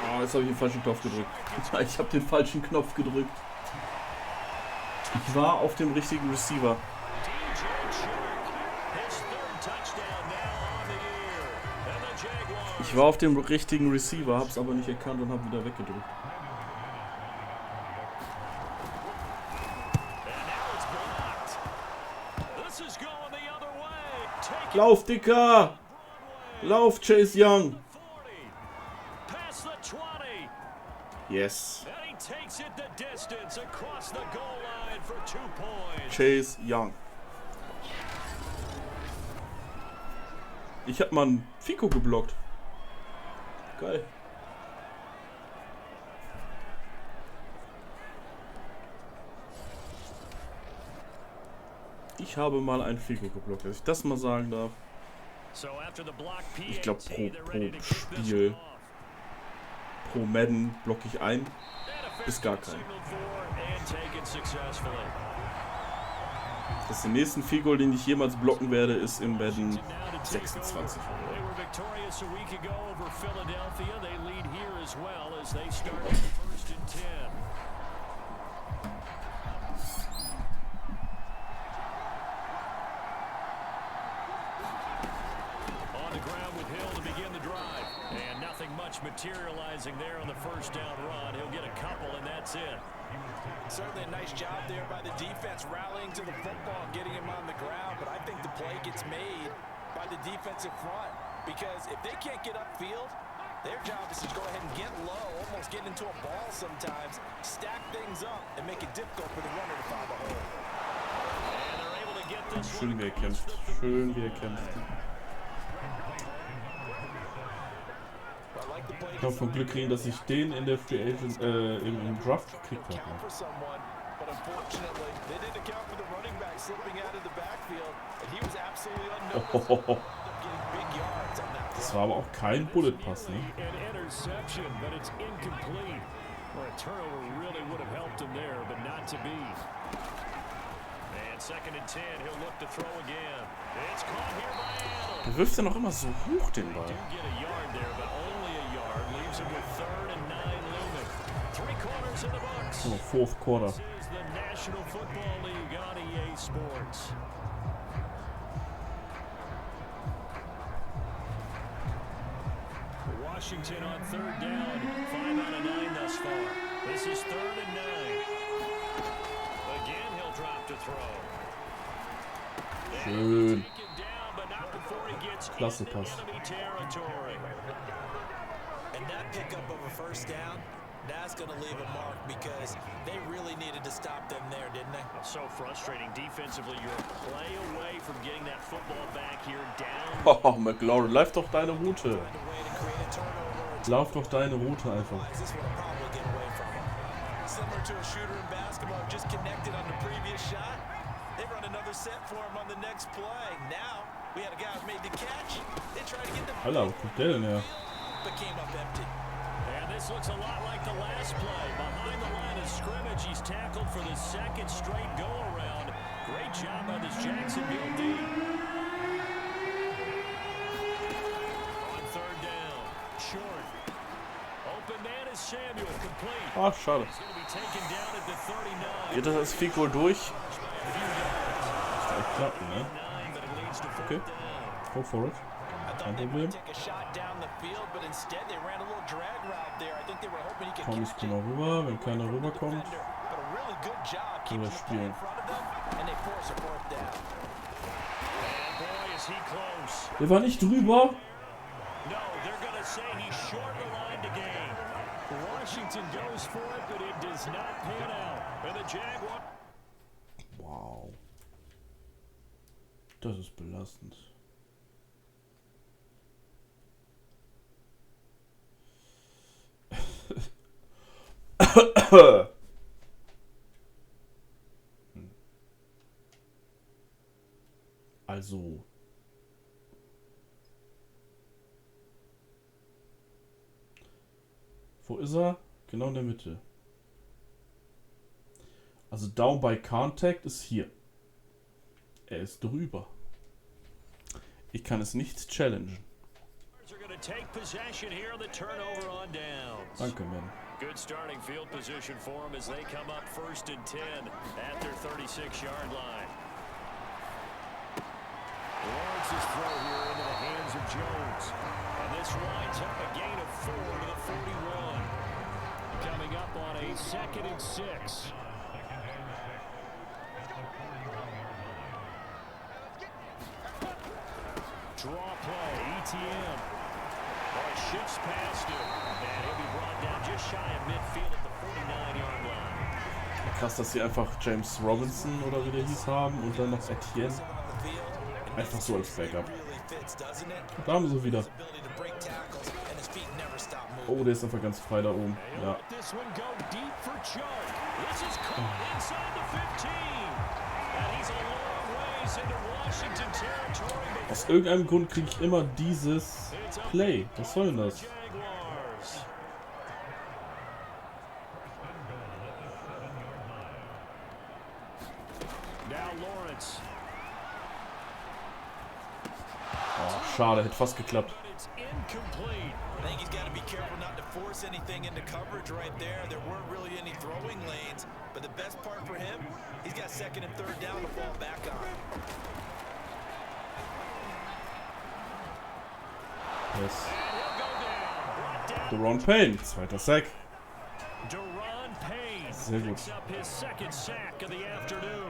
Oh, jetzt habe ich den falschen Knopf gedrückt. Ich habe den falschen Knopf gedrückt. Ich war auf dem richtigen Receiver. Ich war auf dem richtigen Receiver, hab's aber nicht erkannt und hab wieder weggedrückt. Lauf, Dicker! Lauf, Chase Young! Yes. Chase Young. Ich hab mal einen Fico geblockt. Geil. Ich habe mal einen Fico geblockt, dass ich das mal sagen darf. Ich glaube pro Spiel, pro Madden blocke ich ein, bis gar keinen. Das den nächsten Fico, den ich jemals blocken werde, ist im Madden 26. Materializing there on the first down run. He'll get a couple and that's it. Certainly a nice job there by the defense rallying to the football and getting him on the ground, but I think the play gets made by the defensive front because if they can't get upfield, their job is to go ahead and get low, almost get into a ball sometimes, stack things up and make it difficult for the runner to find a hole. And they're able to get this Schön gekämpft. Schön gekämpft. Ich kann vom Glück reden, dass ich den in der Free Agent im Draft gekriegt habe. Oh. Das war aber auch kein Bullet Pass, ne? Der wirft ja noch immer so hoch den Ball. Oh, fourth quarter. Washington on third down, 5 out of 9 thus far. This is 3rd and 9. Again, he'll drop to throw. Schön. Klasse Pass. And that pickup of a first down, that's going to leave a mark because they really needed to stop them there, didn't they? So frustrating defensively. You're a play away from getting that football back here down. Oh, McLaurin, lauf doch deine Route. Lauf doch deine Route einfach. Similar to a shooter in basketball, just connected on the previous shot. They run another set for him on the next play. Now, we had a guy who made the catch. They tried to get the Alter, wo kommt der denn her? but came up empty. And this looks a lot like the last play. Behind the line of scrimmage, he's tackled for the second straight go-around. Great job by this Jacksonville D. On third down, short. Open man is Samuel, complete. Ach, schade. He's going to be taken down at the 39. Geht das Fico durch? Das wird echt klappen, ne? Okay. Go for it. Kein Problem. Komm, ich komme rüber. Wenn keiner rüberkommt, können wir spielen. Der war nicht drüber. Wow. Das ist belastend. Also. Wo ist er? Genau in der Mitte. Also Down by Contact ist hier. Er ist drüber. Ich kann es nicht challengen. to take possession here on the turnover on downs. Danke, man. Good starting field position for them as they come up 1st and 10 at their 36-yard line. Lawrence's throw here into the hands of Jones. And this winds up a gain of 4 to the 41. Coming up on a 2nd and 6. Draw play, ETN. Shifts past him. And he'll be brought down just shy of midfield at the 49-yard line. Krass, dass sie einfach James Robinson oder wie der hieß haben und dann noch Etienne. Einfach so als Backup. Da haben sie wieder. Oh, der ist einfach ganz frei da oben. Ja. Aus irgendeinem Grund kriege ich immer dieses Play. Was soll denn das? Oh, schade, hätte fast geklappt. I think he's got to be careful not to force anything into coverage right there. There weren't really any throwing lanes, but the best part for him, he's got 2nd and 3rd down to fall back on. Yes. Deron Payne, 2. Sack. Sehr gut.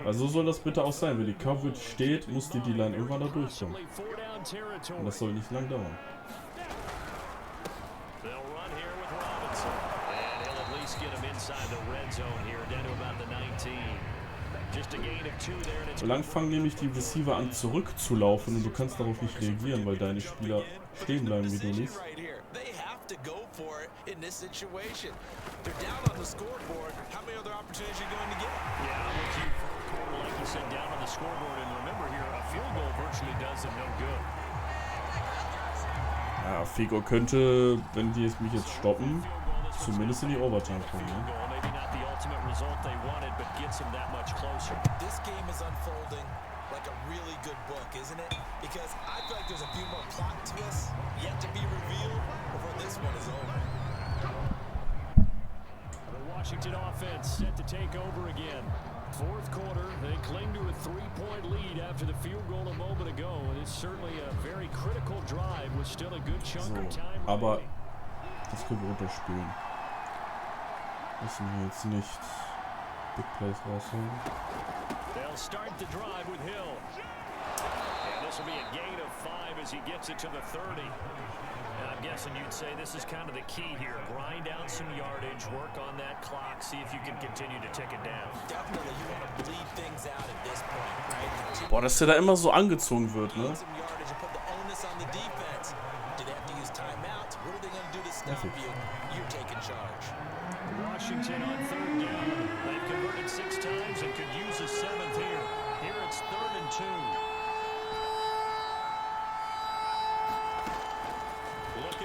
Also so soll das bitte auch sein. Wenn die Coverage steht, muss die D-Line irgendwann da durchkommen. Und das soll nicht lang dauern. So lang fangen nämlich die Receiver an zurückzulaufen und du kannst darauf nicht reagieren, weil deine Spieler stehen bleiben, wie du liest. Ja, Figo könnte, wenn die mich jetzt stoppen, zumindest in die Overtime kommen. Ne? Result they wanted, but gets him that much closer. This game is unfolding like a really good book, isn't it? Because I feel like there's a few more plot twists yet to be revealed before this one is over. The Washington offense set to take over again. 4th quarter, they cling to a 3-point lead after the field goal a moment ago, and it's certainly a very critical drive with still a good chunk of time. Aber das können wir runterspielen. Müssen wir jetzt nicht Big Plays rausholen. They'll start the drive with Hill. And this will be a gain of 5 as he gets it to the 30. And I'm guessing you'd say this is kind of the key here. Grind down some yardage, work on that clock, see if you can continue to tick it down. Definitely you want to bleed things out at this point, right? Boah, dass der da immer so angezogen wird, ne? Washington on 3rd down. They've converted 6 times and could use a 7th here. Here it's 3rd and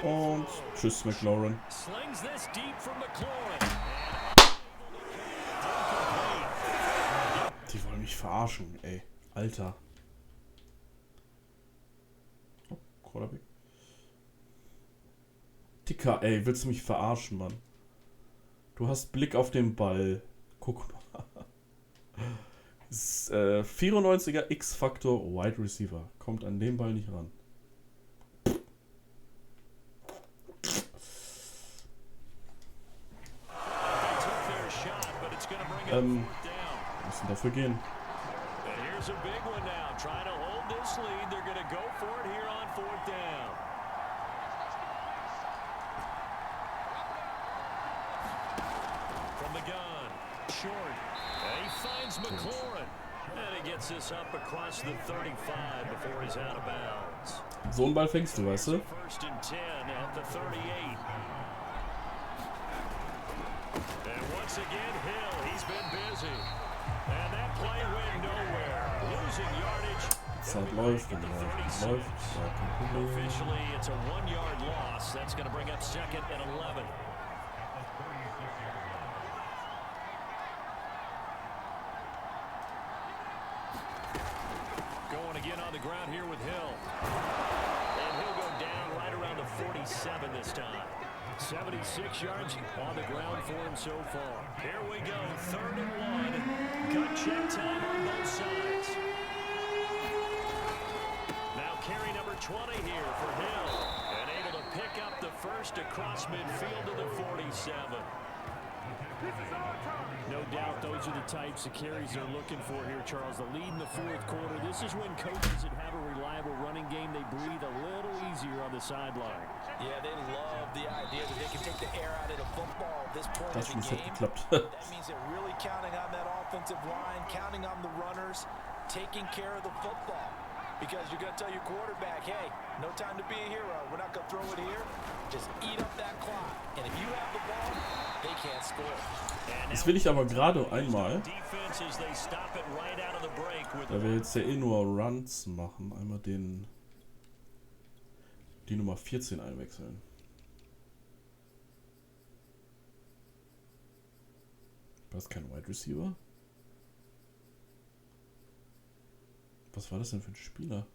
2. Und tschüss, McLaurin. Slings this deep from McLaurin. Die wollen mich verarschen, ey. Alter. Oh, Quarterback. Dicker, ey, willst du mich verarschen, Mann? Du hast Blick auf den Ball. Guck mal. 94er X-Faktor Wide Receiver. Kommt an den Ball nicht ran. Müssen dafür gehen. Short. And he finds McLaurin. And he gets this up across the 35 before he's out of bounds. So einen Ball fängst du, weißt du? 1st and 10 at the 38. And once again, Hill, he's been busy. And that play went nowhere. Losing yardage. Zeit läuft und läuft. Officially, it's a 1-yard loss. That's going to bring up 2nd and 11. Going again on the ground here with Hill. And he'll go down right around the 40 47 this time. 76 yards on the ground for him so far. Here we go, 3rd and 1. Gut check time on both sides. Now carry number 20 here for Hill. And able to pick up the first across midfield to the 47. No doubt those are the types of carries they're looking for here, Charles. The lead in the 4th quarter. This is when coaches that have a reliable running game, they breathe a little easier on the sideline. Yeah, they love the idea that they can take the air out of the football at this point of the game. That means they're really counting on that offensive line, counting on the runners, taking care of the football. Because you're going to tell your quarterback, hey, no time to be a hero. We're not going to throw it here. Just eat up that clock. And if you have the ball, they can't score. Das will ich aber gerade einmal, da wir jetzt ja eh nur Runs machen, einmal die Nummer 14 einwechseln. War das kein Wide Receiver? Was war das denn für ein Spieler?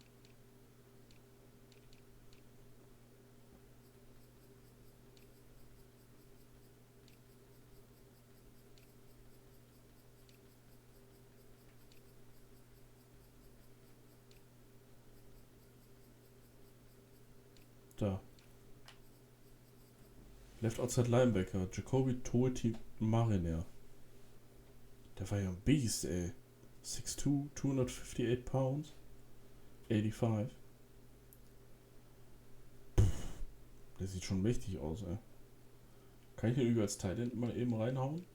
Da. Left Outside Linebacker, Jacoby Toeti Mariner. Der war ja ein Beast, ey. 6'2", 258 pounds, 85. Der sieht schon mächtig aus, ey. Kann ich den irgendwie als Tight End mal eben reinhauen?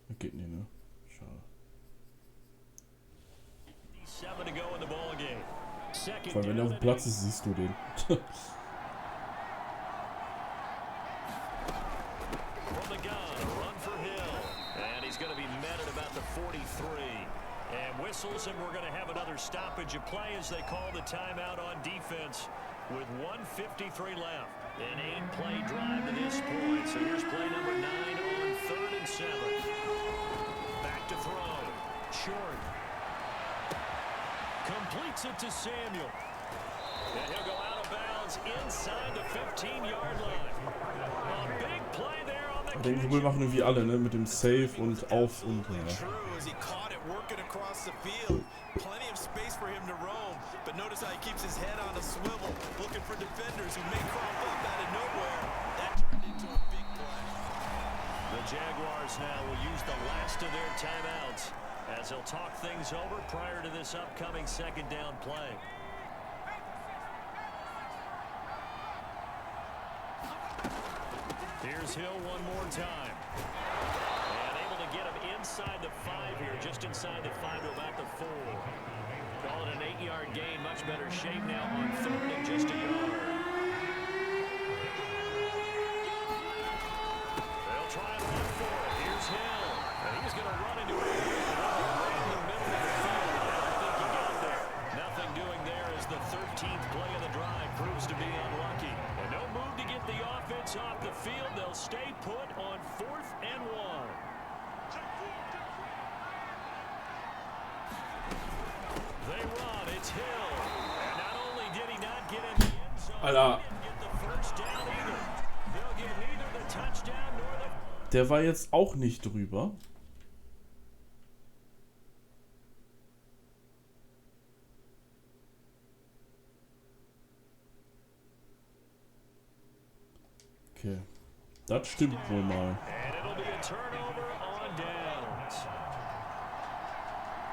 Das geht nicht, ne? Schade. Weil wenn er auf dem Platz ist, siehst du den. And we're going to have another stoppage of play as they call the timeout on defense with 1:53 left. An 8-play drive to this point. So here's play number 9 on 3rd and 7. Back to throw. Short. Completes it to Samuel. And he'll go out of bounds inside the 15-yard line. A big play there on the catch. Den Jubel machen irgendwie alle, ne? Mit dem Save und auf und working across the field. Plenty of space for him to roam, but notice how he keeps his head on a swivel, looking for defenders who may crop up out of nowhere. That turned into a big play. The Jaguars now will use the last of their timeouts as they'll talk things over prior to this upcoming 2nd down play. Here's Hill one more time. Get him inside the 5 here, just inside the 5 to about the 4. Call it an 8-yard gain, much better shape now on 3rd and just a yard. They'll try and run for it. Here's Hill, and he's going to run into it. Right in the middle of the field. I don't think he got there. Nothing doing there as the 13th play of the drive proves to be unlucky. And no move to get the offense off the field. They'll stay put on 4th and 1. They run, it's Hill. And not only did he not get in the end zone, he didn't get the first down either. They'll get neither the touchdown nor the... Der war jetzt auch nicht drüber. Okay. Das stimmt wohl mal. And it'll be a turnover on downs.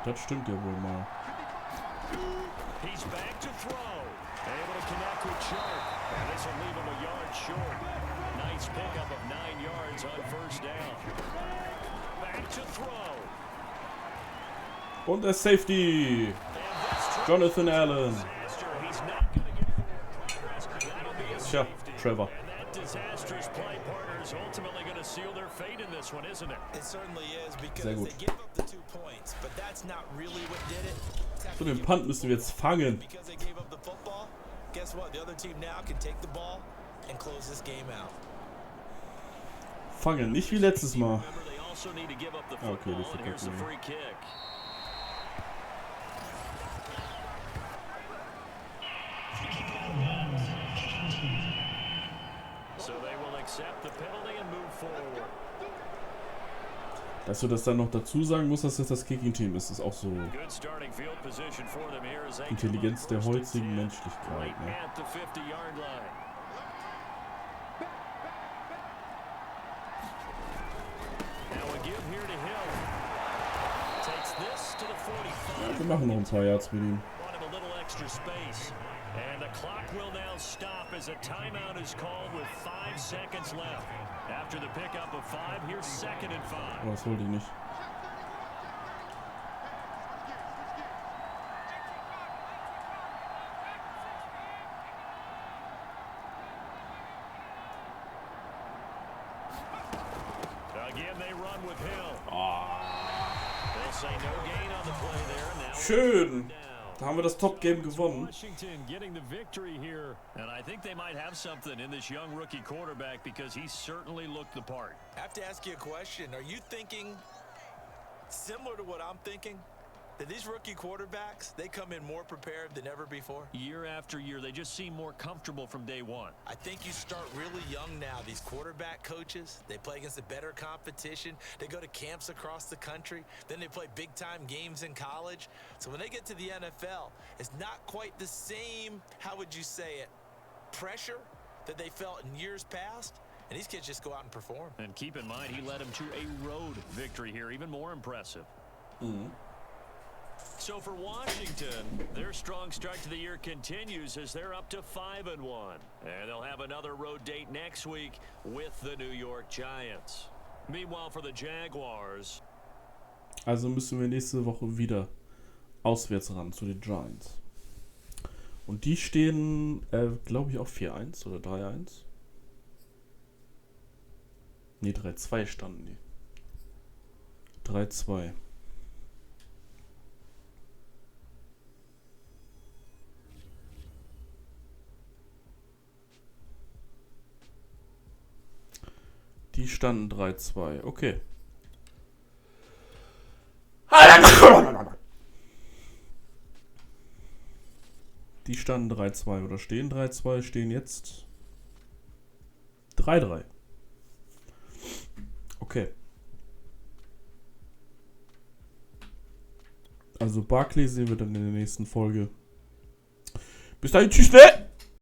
Das stimmt ja wohl mal. He's back to throw. Able to connect with Sharp. And this will leave him a yard short. Nice pickup of 9 yards on 1st down. Back to throw. Und der Safety. Jonathan Allen. Tja, Trevor. Disastrous play partner is ultimately going to seal their fate in this one, isn't it? It certainly is because they give up the 2 points, but that's not really what did it. So, den Punt müssen wir jetzt fangen. Because they gave up the football, guess what? The other team now can take the ball and close this game out. Fangen, nicht wie letztes Mal. Okay, das ist okay. accept the penalty and move forward. Dass du das dann noch dazu sagen musst, dass das Kicking-Team ist, ist auch so Good starting field position for them here as they Intelligenz der come up heutigen 1st and 10, Menschlichkeit. right Ne? at the 50-yard line. Now a give here to Hill. Takes this to the 45. Ja, wir machen noch ein paar Yards mit ihm. Want him a little extra space. And the clock will now stop as a timeout is called with 5 seconds left. After the pickup of 5, here's 2nd and 5. Aber das wollte ich nicht. Again, they run with Hill. They'll say no gain on the play there. Now Schön. Da haben wir das Top-Game gewonnen. Washington getting the victory here. And I think they might have something in this young rookie quarterback because he certainly looked the part. I have to ask you a question. Are you thinking similar to what I'm thinking? That these rookie quarterbacks, they come in more prepared than ever before? Year after year, they just seem more comfortable from day one. I think you start really young now. These quarterback coaches, they play against a better competition. They go to camps across the country. Then they play big-time games in college. So when they get to the NFL, it's not quite the same, how would you say it, pressure that they felt in years past. And these kids just go out and perform. And keep in mind, he led them to a road victory here, even more impressive. So for Washington, their strong start to the year continues as they're up to 5-1. And they'll have another road date next week with the New York Giants. Meanwhile for the Jaguars. Also müssen wir nächste Woche wieder auswärts ran zu den Giants. Und die stehen, glaube ich, auch 4-1 oder 3-1. Ne, 3-2 standen die. 3-2. Die standen 3-2. Okay. Die standen 3-2 oder stehen 3-2, stehen jetzt 3-3. Okay. Also Barkley sehen wir dann in der nächsten Folge. Bis dahin, tschüss, ne?